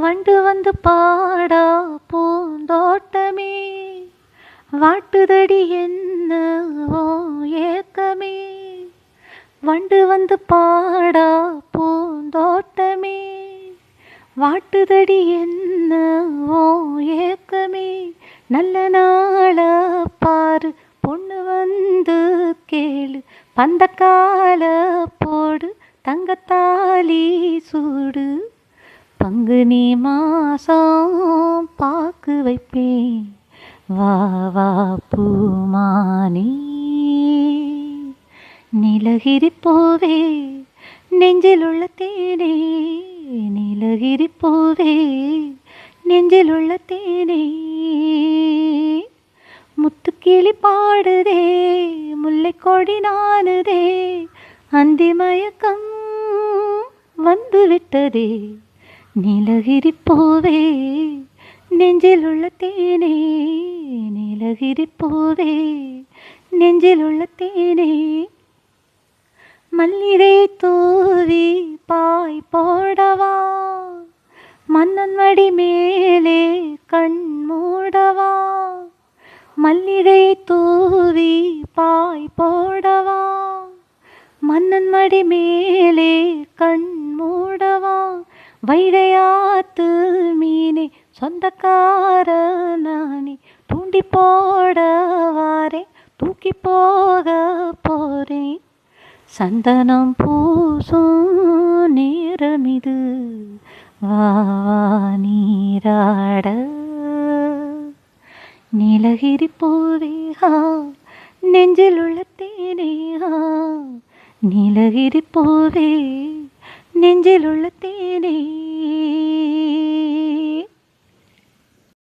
வண்டு வந்து பாடா பூந்தோட்டமே, வாட்டுதடி என்ன ஓ ஏக்கமே. வண்டு வந்து பாடா பூந்தோட்டமே, வாட்டுதடி என்ன ஓ ஏக்கமே. நல்ல நாள பாரு பொண்ணு வந்து கேளு, பந்தக்கால போடு தங்கத்தாலி சூடு. பங்குனி மாசம் பாக்கு வைப்பேன், வா வா பூமானே. நீலகிரி பூவே நெஞ்சில் உள்ள தேனே, நீலகிரி பூவே நெஞ்சில் உள்ள தேனே. முத்துக்கிளி பாடுதே, முல்லை கொடி நானுதே, அந்தி மயக்கம் வந்து விட்டதே. நீலகிரி பூவே நெஞ்சில் உள்ள தேனே, நீலகிரி பூவே நெஞ்சில் உள்ள தேனே. மல்லிகை தூவி பாய் போடவா, மன்னன் மடி மேலே கண் மூடவா. மல்லிகை தூவி பாய் போடவா, மன்னன் மடி மேலே கண் மூடவா. வைகையாத்து மீனே சொந்தக்கார நானே, தூண்டி போட வாரே தூக்கி போக போறேன். சந்தனம் பூசும் நேரமிது, வா வா நீராட. நீலகிரி பூவே நெஞ்சில் உள்ள தேனே, நீலகிரி பூவே நெஞ்சில் உள்ள தேனே.